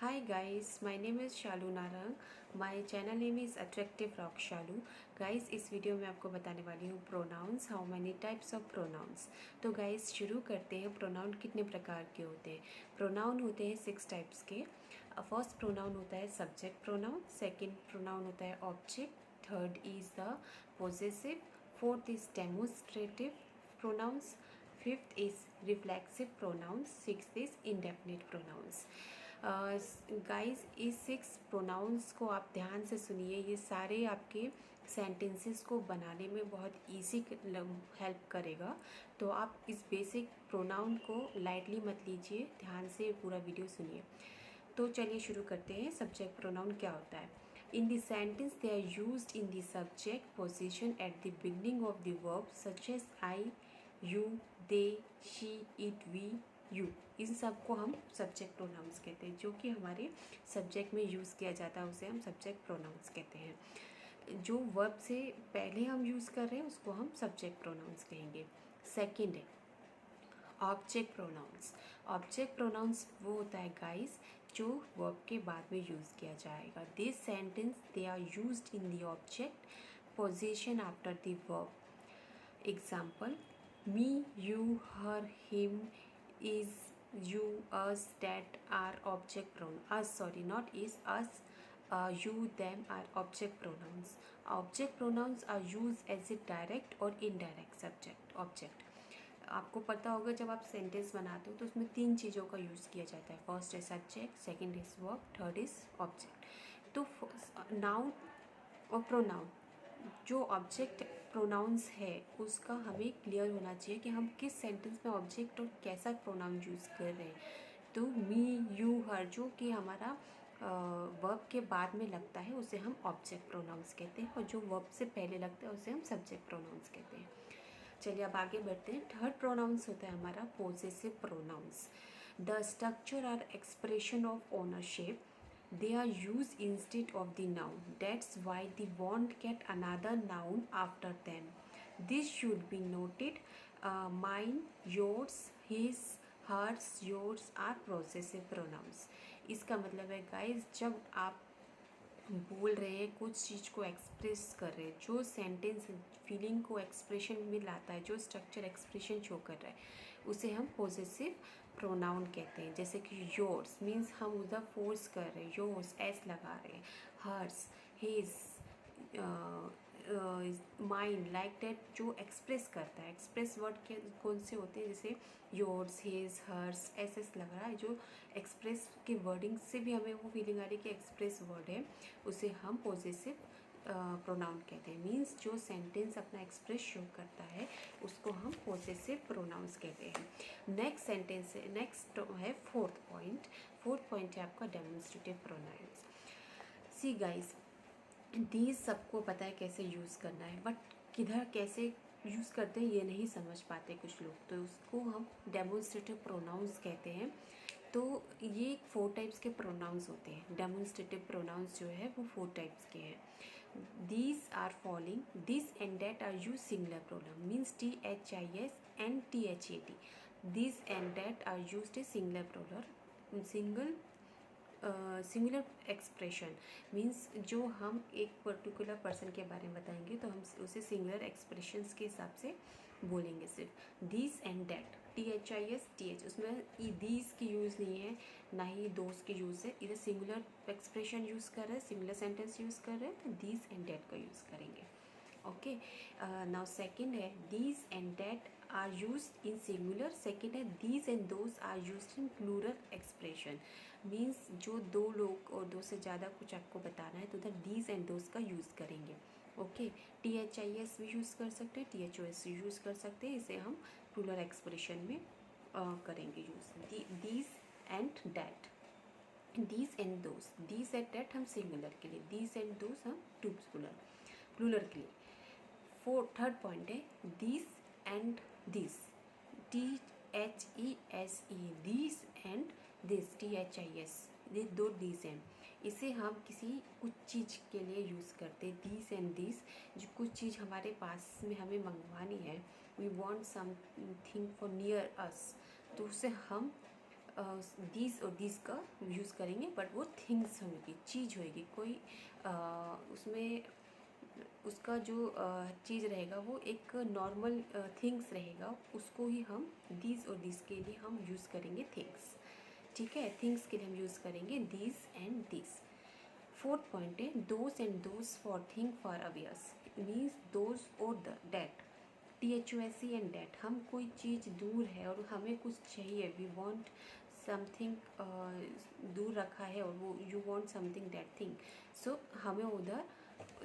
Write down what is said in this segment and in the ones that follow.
Hi guys, my name is Shalu Narang. My channel name is Attractive Rock Shalu. Guys, इस video में आपको बताने वाली हूँ pronouns. How many types of pronouns. तो गाइस शुरू करते हैं. प्रोनाउन कितने प्रकार के होते हैं? प्रोनाउन होते हैं 6 टाइप्स के. फर्स्ट प्रोनाउन होता है सब्जेक्ट प्रोनाउन. सेकंड प्रोनाउन होता है object. Third is the possessive. Fourth is demonstrative pronouns. Fifth is reflexive pronouns. Sixth is indefinite pronouns. Guys इस 6 प्रोनाउंस को आप ध्यान से सुनिए. ये सारे आपके सेंटेंसेस को बनाने में बहुत इजी हेल्प करेगा. तो आप इस बेसिक प्रोनाउन को लाइटली मत लीजिए, ध्यान से पूरा वीडियो सुनिए. तो चलिए शुरू करते हैं. सब्जेक्ट प्रोनाउन क्या होता है? In the sentence they are used in the subject position at the beginning of the verb such as I, you, they, she, it, we, you. इन सब को हम सब्जेक्ट प्रोनाउंस कहते हैं. जो कि हमारे सब्जेक्ट में यूज़ किया जाता है उसे हम सब्जेक्ट प्रोनाउंस कहते हैं. जो वर्ब से पहले हम यूज़ कर रहे हैं उसको हम सब्जेक्ट प्रोनाउंस कहेंगे. सेकंड है ऑब्जेक्ट प्रोनाउंस. ऑब्जेक्ट प्रोनाउंस वो होता है गाइस जो वर्ब के बाद में यूज़ किया जाएगा. This sentence they are used in the object position after the verb. Example: me, you, her, him, is, you, us, that are object pronouns. Us, sorry, not is, us, you, them are object pronouns. Object pronouns are used as a direct or indirect subject object. आपको पता होगा जब आप sentence बनाते हो तो उसमें 3 चीज़ों का यूज़ किया जाता है. फर्स्ट है subject, second is verb, third is object. तो नाउन और प्रोनाउन, जो ऑब्जेक्ट प्रोनाउंस है उसका हमें क्लियर होना चाहिए कि हम किस सेंटेंस में ऑब्जेक्ट और कैसा प्रोनाउन यूज़ कर रहे हैं. तो मी, यू, हर जो कि हमारा वर्ब के बाद में लगता है उसे हम ऑब्जेक्ट प्रोनाउंस कहते हैं, और जो वर्ब से पहले लगता है उसे हम सब्जेक्ट प्रोनाउंस कहते हैं. चलिए अब आगे बढ़ते हैं. थर्ड प्रोनाउंस होता है हमारा possessive pronouns. The structure are expression of ownership. They are used instead of the noun. That's why they won't get another noun after them. This should be noted. Mine, yours, his, hers, yours are possessive pronouns. इसका मतलब है guys जब आप बोल रहे हैं, कुछ चीज़ को एक्सप्रेस कर रहे हैं, जो सेंटेंस फीलिंग को एक्सप्रेशन में लाता है, जो स्ट्रक्चर एक्सप्रेशन शो कर रहा है, उसे हम पोजेसिव प्रोनाउन कहते हैं. जैसे कि योर्स मीन्स हम उधर फोर्स कर रहे हैं, योर्स एस लगा रहे हैं. Hers, his, mind, like that जो एक्सप्रेस करता है. एक्सप्रेस वर्ड के कौन से होते हैं? जैसे yours, his, hers, s s लग रहा है, जो एक्सप्रेस के वर्डिंग से भी हमें वो फीलिंग आ रही है कि एक्सप्रेस वर्ड है, उसे हम पोजेसिव प्रोनाउन कहते हैं. मीन्स जो सेंटेंस अपना एक्सप्रेस शो करता है उसको हम पोजेसिव प्रोनाउंस कहते हैं. नेक्स्ट सेंटेंस है, नेक्स्ट है फोर्थ पॉइंट. फोर्थ पॉइंट है आपका demonstrative pronouns. See guys, these सबको पता है कैसे यूज़ करना है, बट किधर कैसे यूज़ करते हैं ये नहीं समझ पाते कुछ लोग, तो उसको हम डेमोन्स्ट्रेटिव प्रोनाउंस कहते हैं. तो ये 4 टाइप्स के प्रोनाउंस होते हैं. डेमोन्स्ट्रेटिव प्रोनाउंस जो है वो 4 टाइप्स के हैं. These are following. This and that are use singular pronoun means THIS and THAT. This and that are used a singular pronoun. Singular expression means जो हम एक पर्टिकुलर पर्सन के बारे में बताएंगे तो हम उसे सिंगुलर एक्सप्रेशंस के हिसाब से बोलेंगे. सिर्फ this and that, THIS, TH, उसमें दीज की यूज़ नहीं है, ना ही दोज की यूज़ है. इधर सिंगुलर एक्सप्रेशन यूज़ कर रहे हैं, सिंगुलर सेंटेंस यूज़ कर रहे हैं, तो दिस एंड दैट का यूज़ करेंगे. ओके. नाउ सेकंड है these and that are used in singular. Second है these and those are used in plural expression. Means जो 2 लोग और 2 से ज़्यादा कुछ आपको बताना है तो उधर दीज एंड दोज का यूज़ करेंगे. ओके. THIS भी यूज़ कर सकते हैं, THOS यूज़ कर सकते हैं. इसे हम प्लूरल एक्सप्रेशन में करेंगे use. These and that, these and those. These and that हम सिंगुलर के लिए, दीज एंड दोज हम प्लूरल के लिए. थर्ड पॉइंट है this and this. THESE, this and this. THIS, ये 2 दिस एंड. इसे हम किसी कुछ चीज़ के लिए यूज़ करते हैं. दिस एंड दिस, जो कुछ चीज़ हमारे पास में हमें मंगवानी है, we want something for near us, तो उसे हम दिस और दिस का यूज़ करेंगे, बट वो थिंग्स होगी, चीज़ होगी, कोई उसमें उसका जो चीज़ रहेगा वो एक नॉर्मल थिंग्स रहेगा, उसको ही हम दिस और दिस के लिए हम यूज़ करेंगे थिंग्स। ठीक है, थिंग्स के लिए हम यूज़ करेंगे this and this. Fourth point है those and those for thing for awares, means those और दैट, THUSE एंड डैट। हम कोई चीज़ दूर है और हमें कुछ चाहिए, वी वांट समथिंग, दूर रखा है और वो you want something that thing, so हमें उधर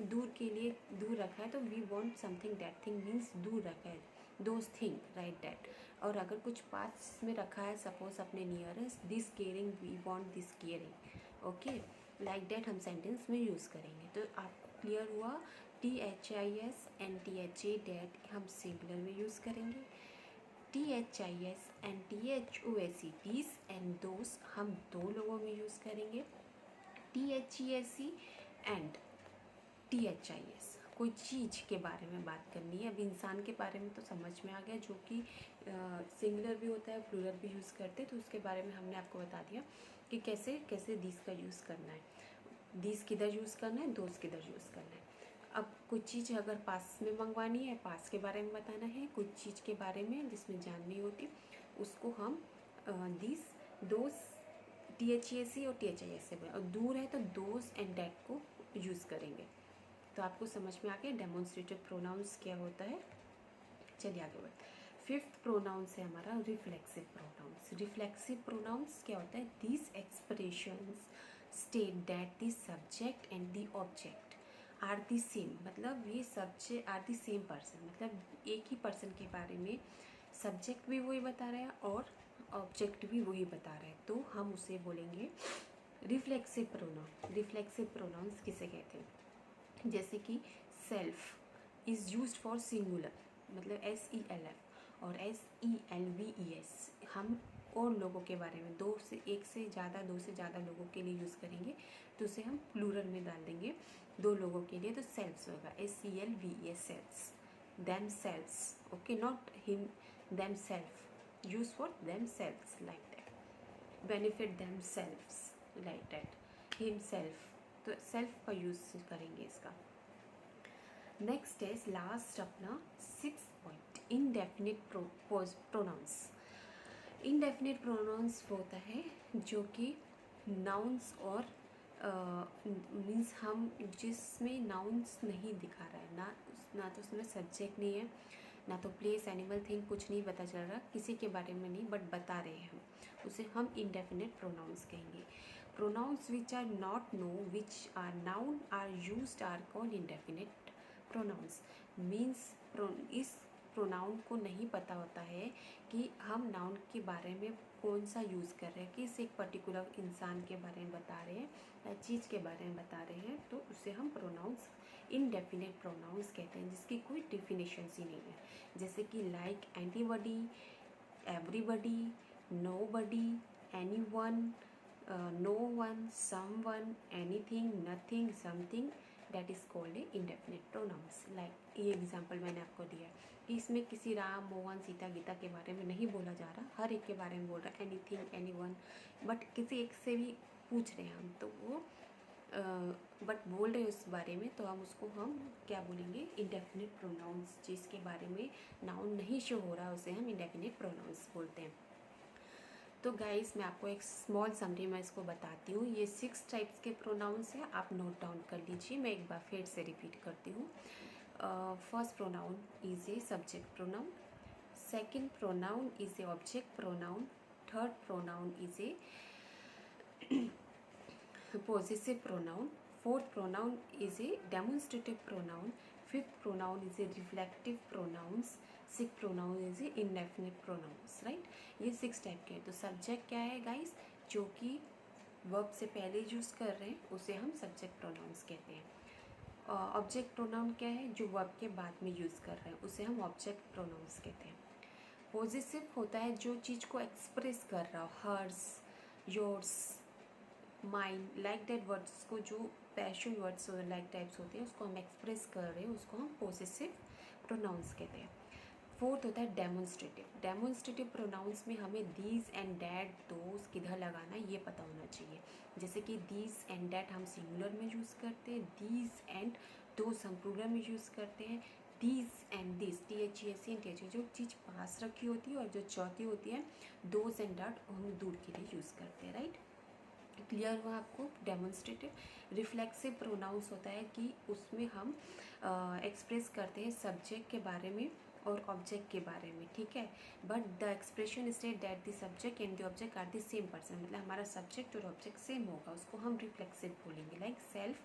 दूर के लिए दूर रखा है, तो we want something that thing means दूर रखा है, दोज थिंग राइट दैट। और अगर कुछ पास में रखा है, सपोज अपने nearest, this caring, we want this caring, okay, like that हम सेंटेंस में यूज़ करेंगे। तो आपको क्लियर हुआ, THIS एंड THA डैट हम सिंगुलर में यूज़ करेंगे, THIS and THOSE this and those हम दो लोगों में यूज़ करेंगे, THESE एंड THIS कोई चीज़ के बारे में बात करनी है। अब इंसान के बारे में तो समझ में आ गया, जो कि सिंगुलर भी होता है, प्लूरल भी यूज़ करते, तो उसके बारे में हमने आपको बता दिया कि कैसे कैसे दिस का यूज़ करना है, दिस किधर यूज़ करना है, दोस्त किधर यूज़ करना है। अब कुछ चीज़ अगर पास में मंगवानी है, पास के बारे में बताना है, कुछ चीज़ के बारे में जिसमें जाननी होती, उसको हम दिस, दोस, THESE और THIS से, और दूर है तो दोस एंड डैट को यूज़ करेंगे। तो आपको समझ में आ गया डेमोन्स्ट्रेटिव प्रोनाउंस क्या होता है। चलिए आगे बढ़ते। फिफ्थ प्रोनाउंस है हमारा रिफ्लेक्सिव प्रोनाउंस। रिफ्लेक्सिव प्रोनाउंस क्या होता है, this expressions state that the subject and the object are the same, मतलब ये subject are the same person, मतलब एक ही पर्सन के बारे में सब्जेक्ट भी वही बता रहा है और ऑब्जेक्ट भी वही बता रहा है, तो हम उसे बोलेंगे रिफ्लेक्सिव प्रोनाउन। रिफ्लेक्सिव प्रोनाउंस किसे कहते हैं, जैसे कि self is use for singular, मतलब SELF, और SELVES हम और लोगों के बारे में, दो से ज़्यादा लोगों के लिए यूज़ करेंगे, तो उसे हम प्लूरल में डाल देंगे, दो लोगों के लिए, तो सेल्फ्स होगा, SELVES selves, themselves, okay, not him, themself, use for themselves like that, benefit themselves like that, himself, तो सेल्फ का यूज़ करेंगे इसका। नेक्स्ट इज लास्ट अपना 6 point, indefinite pronouns. Indefinite pronouns होता है जो कि nouns और मीन्स हम जिसमें नाउन्स नहीं दिखा रहा है, ना तो उसमें सब्जेक्ट नहीं है, ना तो प्लेस, एनिमल, थिंग, कुछ नहीं पता चल रहा, किसी के बारे में नहीं, बट बता रहे हैं हम, उसे हम इनडेफिनिट प्रोनाउंस कहेंगे। Pronouns which are not know which are noun are used are called indefinite pronouns. Means इस प्रोनाउन को नहीं पता होता है कि हम नाउन के बारे में कौन सा यूज़ कर रहे हैं, किस एक पर्टिकुलर इंसान के बारे में बता रहे हैं या चीज़ के बारे में बता रहे हैं, तो उसे हम प्रोनाउंस इनडेफिनिट प्रोनाउंस कहते हैं, जिसकी कोई डिफिनेशन ही नहीं है। जैसे कि like anybody, everybody, nobody, anyone, no one, someone, anything, nothing, something, that is called a indefinite pronouns. Like ये एग्जांपल मैंने आपको दिया कि इसमें किसी राम, मोहन, सीता, गीता के बारे में नहीं बोला जा रहा, हर एक के बारे में बोल रहा है, एनीथिंग, एनीवन, बट किसी एक से भी पूछ रहे हैं हम, तो वो बट बोल रहे हैं उस बारे में, तो हम क्या बोलेंगे, इंडेफिनिट प्रोनाउंस। जिसके बारे में नाउन नहीं शो हो रहा उसे हम इंडेफिनिट प्रोनाउंस बोलते हैं। तो गाइस मैं आपको एक स्मॉल समरी में इसको बताती हूँ। ये 6 टाइप्स के प्रोनाउंस हैं, आप नोट डाउन कर लीजिए, मैं एक बार फिर से रिपीट करती हूँ। First pronoun is a subject pronoun, second pronoun is a object pronoun, third pronoun is a possessive pronoun, fourth pronoun is a demonstrative pronoun, fifth pronoun is a reflective pronouns, sixth pronoun is a indefinite pronouns, right? ये 6 type के हैं। तो subject क्या है guys, जो कि verb से पहले यूज़ कर रहे हैं, उसे हम सब्जेक्ट प्रोनाउंस कहते हैं। ऑब्जेक्ट प्रोनाउन क्या है, जो वर्ब के बाद में यूज़ कर रहे हैं, उसे हम ऑब्जेक्ट प्रोनाउंस कहते हैं। पॉजिटिव होता है जो चीज़ को एक्सप्रेस कर रहा हो, hers, yours, mind, like that words को, जो पैशन वर्ड्स लाइक टाइप्स होते हैं, उसको हम एक्सप्रेस कर रहे हैं, उसको हम पॉसेसिव प्रोनाउंस कहते हैं। फोर्थ होता है डेमोन्स्ट्रेटिव। डेमोन्स्ट्रेटिव प्रोनाउंस में हमें दीज एंड डैट दोज किधर लगाना है ये पता होना चाहिए। जैसे कि दीज एंड डैट हम सिंगुलर में यूज़ करते हैं, दीज एंड दोज हम प्लूरल में यूज़ करते हैं, these and this THESE and THE जो चीज़ पास रखी होती है, और जो चौथी होती है दोज एंड डैट हम दूर के लिए यूज़ करते हैं, राइट। क्लियर हुआ आपको। डेमोन्स्ट्रेटिव। रिफ्लेक्सिव प्रोनाउंस होता है कि उसमें हम एक्सप्रेस करते हैं सब्जेक्ट के बारे में और ऑब्जेक्ट के बारे में, ठीक है। But the expression state that the subject and the object are the same person, मतलब हमारा सब्जेक्ट और ऑब्जेक्ट सेम होगा, उसको हम रिफ्लेक्सिव बोलेंगे। Like self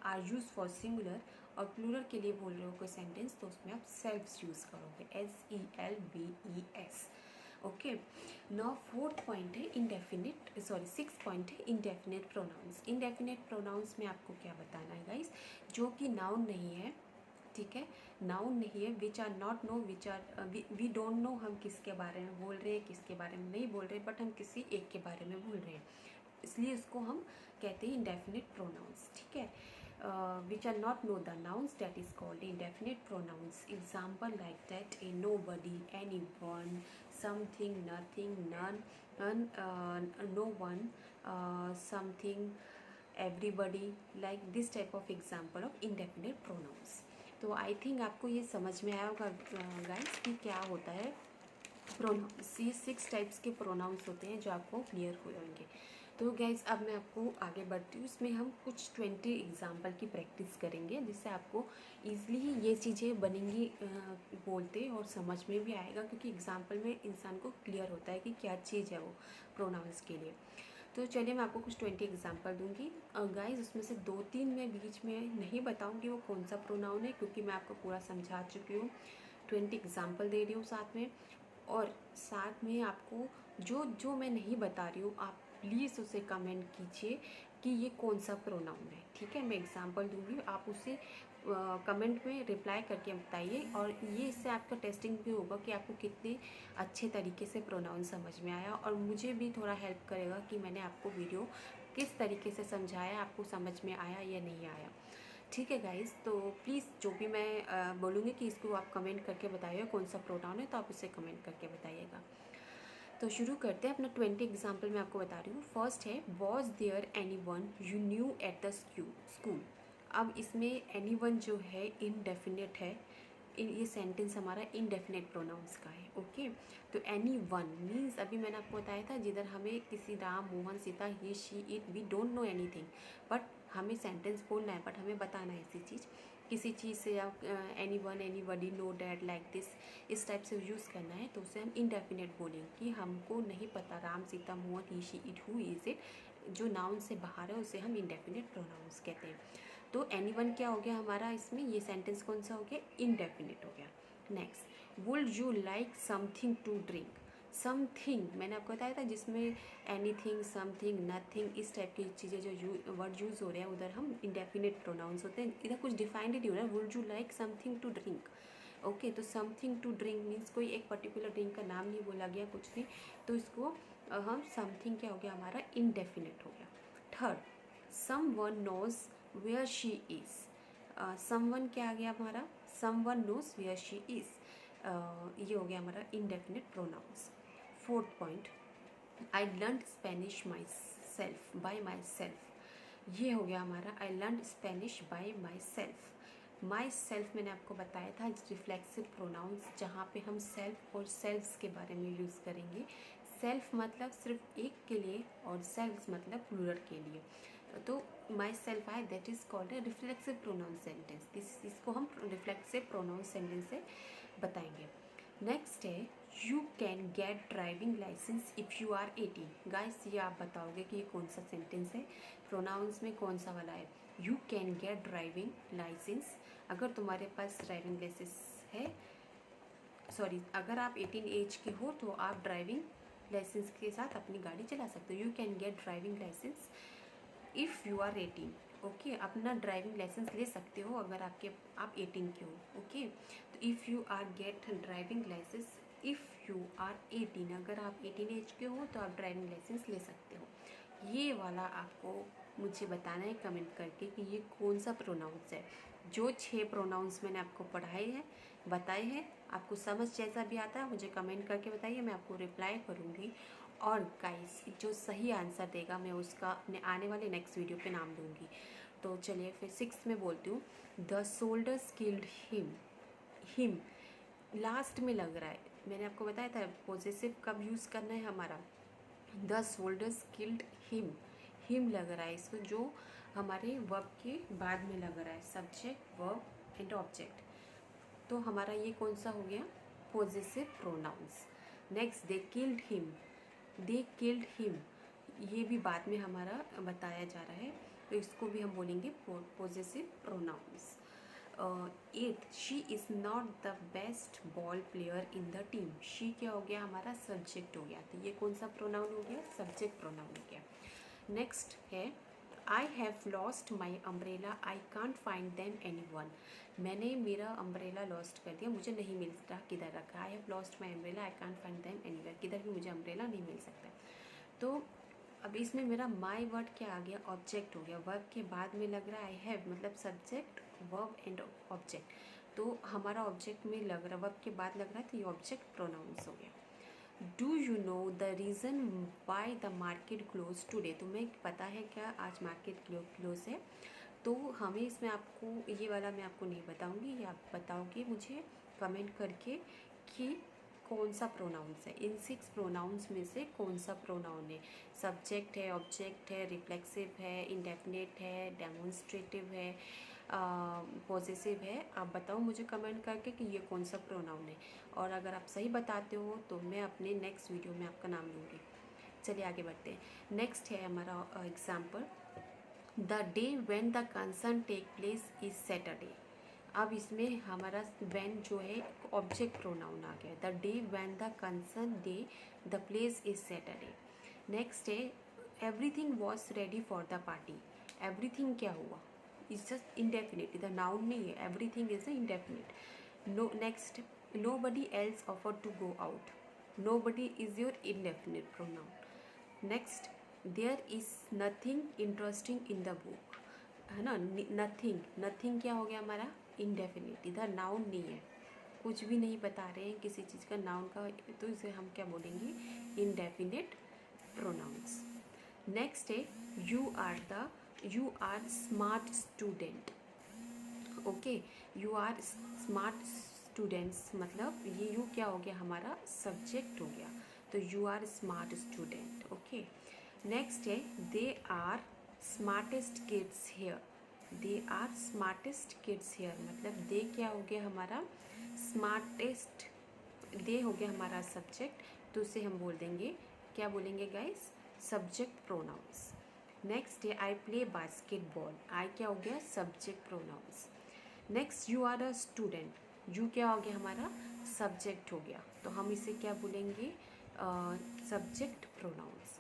are use for singular, और प्लूरल के लिए बोल रहे हो कोई सेंटेंस तो उसमें आप सेल्फ्स यूज़ करोगे, SELVES। Okay. Now fourth point है इंडेफिनिट, सॉरी सिक्स पॉइंट है इंडेफिनिट प्रोनाउंस। इंडेफिनिट प्रोनाउंस में आपको क्या बताना है गाइस, जो कि नाउन नहीं है, ठीक है, नाउन नहीं है, which are not know, which are we don't know हम किसके बारे में बोल रहे हैं, किसके बारे में नहीं बोल रहे, बट हम किसी एक के बारे में बोल रहे हैं, इसलिए उसको हम कहते हैं इंडेफिनिट प्रोनाउंस, ठीक है। which are not know the nouns, that is called indefinite pronouns. Example like that: a nobody, anyone, something, nothing, none, no one, something, everybody, like this type of example of indefinite pronouns. तो I think आपको ये समझ में आया होगा guys कि क्या होता है प्रोनाउंस। ये 6 टाइप्स के प्रोनाउंस होते हैं जो आपको क्लियर हो जाएंगे। तो गाइस अब मैं आपको आगे बढ़ती हूँ, इसमें हम कुछ 20 एग्जाम्पल की प्रैक्टिस करेंगे, जिससे आपको ईजिली ये चीज़ें बनेंगी बोलते और समझ में भी आएगा, क्योंकि एग्जाम्पल में इंसान को क्लियर होता है कि क्या चीज़ है वो प्रोनाउंस के लिए। तो चलिए मैं आपको कुछ 20 एग्जाम्पल दूंगी गाइस, उसमें से 2-3 मैं बीच में नहीं बताऊंगी वो कौन सा प्रोनाउन है, क्योंकि मैं आपको पूरा समझा चुकी हूँ। 20 एग्जाम्पल दे रही हूँ साथ में, और साथ में आपको जो जो मैं नहीं बता रही हूँ आप प्लीज़ उसे कमेंट कीजिए कि ये कौन सा प्रोनाउन है, ठीक है। मैं एग्जांपल दूंगी, आप उसे कमेंट में रिप्लाई करके बताइए, और ये इससे आपका टेस्टिंग भी होगा कि आपको कितने अच्छे तरीके से प्रोनाउन समझ में आया, और मुझे भी थोड़ा हेल्प करेगा कि मैंने आपको वीडियो किस तरीके से समझाया, आपको समझ में आया या नहीं आया, ठीक है गाइस। तो प्लीज़ जो भी मैं बोलूँगी कि इसको आप कमेंट करके बताइए कौन सा प्रोनाउन है, तो आप उसे कमेंट करके बताइएगा। तो शुरू करते हैं अपना 20 एग्जाम्पल मैं आपको बता रही हूँ। फर्स्ट है was there anyone you knew at the school. अब इसमें एनी वन जो है इनडेफिनेट है, ये सेंटेंस हमारा इनडेफिनेट प्रोनाउंस का है, ओके। तो एनी वन मीन्स अभी मैंने आपको बताया था जिधर हमें किसी Ram, Mohan, Sita, he, she, it, we don't know anything, but हमें सेंटेंस बोलना है, बट हमें बताना है ऐसी चीज़, किसी चीज़ से आप any one, any buddy, know that, like this, इस टाइप से यूज़ करना है, तो उसे हम इनडेफिनेट बोलेंगे कि हमको नहीं पता Ram, Sita, Mohan, he, she, it, who is it, जो नाउन से बाहर है उसे हम इनडेफिनेट प्रोनाउंस कहते हैं। तो एनी वन क्या हो गया हमारा, इसमें ये सेंटेंस कौन सा हो गया, इनडेफिनेट हो गया। Next, would you like something to drink. Something मैंने आपको बताया था जिसमें एनीथिंग, समथिंग, नथिंग, इस टाइप की चीज़ें जो वर्ड यूज़ हो रहे हैं उधर हम इंडेफिनेट प्रोनाउंस होते हैं, इधर कुछ डिफाइंड नहीं हो रहा है। Would you like something to drink, okay. तो समथिंग टू ड्रिंक मीन्स कोई एक पर्टिकुलर ड्रिंक का नाम नहीं बोला गया, कुछ भी, तो इसको हम समथिंग क्या हो गया हमारा, इनडेफिनेट हो गया। Third, someone knows where she is. Someone क्या आ गया हमारा, someone knows where she is, ये हो गया हमारा indefinite pronouns. Fourth point, I learn Spanish myself, by myself, ये हो गया हमारा I learn Spanish by myself. Myself मैंने आपको बताया था रिफ्लेक्सिव प्रोनाउंस, जहाँ पे हम सेल्फ और सेल्फ्स के बारे में यूज़ करेंगे। सेल्फ मतलब सिर्फ एक के लिए, और सेल्फ्स मतलब प्लूरल के लिए। तो माई सेल्फ आए, that is called a reflexive pronoun sentence, इसको हम रिफ्लेक्सिव प्रोनाउंस सेंटेंस से बताएंगे। नेक्स्ट है you can get driving licence if you are 18। Guys ये आप बताओगे कि ये कौन सा सेंटेंस है, प्रोनाउंस में कौन सा वाला है। You can get driving licence, अगर तुम्हारे पास ड्राइविंग लाइसेंस है, सॉरी अगर आप 18 एज के हो तो आप ड्राइविंग लाइसेंस के साथ अपनी गाड़ी चला सकते हो। You can get driving licence if you are 18, okay. अपना ड्राइविंग लाइसेंस ले सकते हो अगर आप 18 के हो, ओके। तो if you are get driving licence if you are 18, अगर आप 18 एज के हो तो आप ड्राइविंग लाइसेंस ले सकते हो। ये वाला आपको मुझे बताना है कमेंट करके कि ये कौन सा प्रोनाउंस है। जो 6 प्रोनाउंस मैंने आपको पढ़ाए हैं, बताए हैं, आपको समझ जैसा भी आता है मुझे कमेंट करके बताइए, मैं आपको रिप्लाई करूँगी। और गाइस जो सही आंसर देगा मैं उसका अपने आने वाले नेक्स्ट वीडियो पे नाम दूँगी। तो चलिए फिर 6 में बोलती हूँ। The shoulders killed him last में लग रहा है, मैंने आपको बताया था पॉजेसिव कब यूज़ करना है हमारा। द सोल्डर्स किल्ड हिम लग रहा है इसको, जो हमारे वर्ब के बाद में लग रहा है, सब्जेक्ट वर्ब एंड ऑब्जेक्ट। तो हमारा ये कौन सा हो गया, possessive pronouns. Next they killed him, ये भी बाद में हमारा बताया जा रहा है, तो इसको भी हम बोलेंगे possessive pronouns. 8 she is not the best ball player in the team. She क्या हो गया, हमारा सब्जेक्ट हो गया, तो ये कौन सा प्रोनाउन हो गया, सब्जेक्ट प्रोनाउन हो गया। नेक्स्ट है I have lost my umbrella I can't find them any one. मैंने मेरा अम्ब्रेला लॉस्ट कर दिया, मुझे नहीं मिल रहा किधर रखा। I have lost my umbrella I can't find them anywhere, किधर भी मुझे अम्ब्रेला नहीं मिल सकता। तो अब इसमें मेरा माई वर्ड क्या आ गया, ऑब्जेक्ट हो गया। वर्ब के बाद में लग रहा है आई हैव, मतलब सब्जेक्ट वर्ब एंड ऑब्जेक्ट। तो हमारा ऑब्जेक्ट में लग रहा, वर्ब के बाद लग रहा है, तो ये ऑब्जेक्ट प्रोनाउंस हो गया। Do you know the reason why the market close today. तुम्हें पता है क्या आज मार्केट क्लोज है। तो हमें इसमें आपको ये वाला मैं आपको नहीं बताऊंगी, ये आप बताओगे मुझे कमेंट करके कि कौन सा प्रोनाउंस है। इन 6 प्रोनाउंस में से कौन सा प्रोनाउन है, सब्जेक्ट है, ऑब्जेक्ट है, रिफ्लेक्सिव है, इंडेफिनिट है, डेमोन्स्ट्रेटिव है, पॉजेसिव है। आप बताओ मुझे कमेंट करके कि ये कौन सा प्रोनाउन है, और अगर आप सही बताते हो तो मैं अपने नेक्स्ट वीडियो में आपका नाम लूँगी। चलिए आगे बढ़ते हैं। नेक्स्ट है हमारा example, the day when the concern take place is Saturday. अब इसमें हमारा व्हेन जो है ऑब्जेक्ट प्रोनाउन आ गया, the day when the concern day the place is Saturday. Next है everything was ready for the party. Everything क्या हुआ, is just indefinite, the noun नहीं है, everything is indefinite. No next nobody else offer to go out, nobody is your indefinite pronoun. Next there is nothing interesting in the book, है ना, nothing क्या हो गया हमारा, इंडेफिनिट, इधर noun नहीं है, कुछ भी नहीं बता रहे हैं किसी चीज़ का नाउन का, तो इसे हम क्या बोलेंगे, इंडेफिनिट प्रोनाउंस। नेक्स्ट है you are smart student. Okay, you are smart students, मतलब ये यू क्या हो गया, हमारा सब्जेक्ट हो गया, तो you are smart student. Okay, next है they are smartest kids here. They are smartest kids here, मतलब दे क्या हो गया हमारा, स्मार्टेस्ट, दे हो गया हमारा सब्जेक्ट, तो उसे हम बोल देंगे, क्या बोलेंगे गाइस, सब्जेक्ट प्रोनाउंस। नेक्स्ट है आई प्ले बास्केटबॉल, आई क्या हो गया, subject pronouns. Next you are a student, you क्या हो गया हमारा, सब्जेक्ट हो गया, तो हम इसे क्या बोलेंगे, सब्जेक्ट प्रोनाउंस।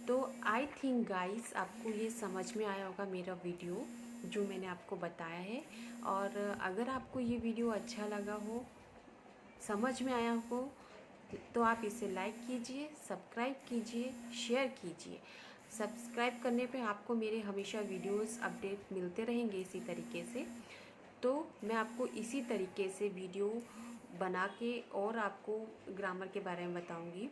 तो आई थिंक गाइस आपको ये समझ में आया होगा मेरा वीडियो जो मैंने आपको बताया है। और अगर आपको ये वीडियो अच्छा लगा हो, समझ में आया हो, तो आप इसे लाइक कीजिए, सब्सक्राइब कीजिए, शेयर कीजिए। सब्सक्राइब करने पे आपको मेरे हमेशा वीडियोस अपडेट मिलते रहेंगे इसी तरीके से। तो मैं आपको इसी तरीके से वीडियो बना के और आपको ग्रामर के बारे में बताऊंगी।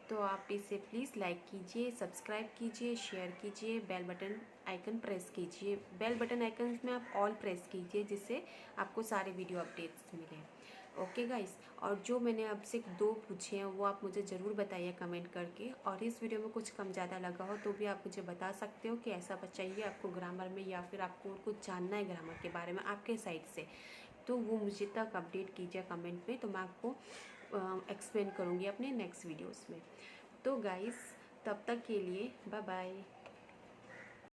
तो आप इसे प्लीज़ लाइक कीजिए, सब्सक्राइब कीजिए, शेयर कीजिए, बेल बटन आइकन प्रेस कीजिए। बेल बटन आइकन में आप ऑल प्रेस कीजिए, जिससे आपको सारे वीडियो अपडेट्स मिलें। ओके गाइस, और जो मैंने आपसे 2 पूछे हैं वो आप मुझे ज़रूर बताइए कमेंट करके। और इस वीडियो में कुछ कम ज़्यादा लगा हो तो भी आप मुझे बता सकते हो कि ऐसा चाहिए आपको ग्रामर में, या फिर आपको कुछ जानना है ग्रामर के बारे में आपके साइड से, तो वो मुझे तक अपडेट कीजिए कमेंट में, तो मैं आपको एक्सप्लेन करूँगी अपने नेक्स्ट वीडियोस में। तो गाइस तब तक के लिए बाय बाय।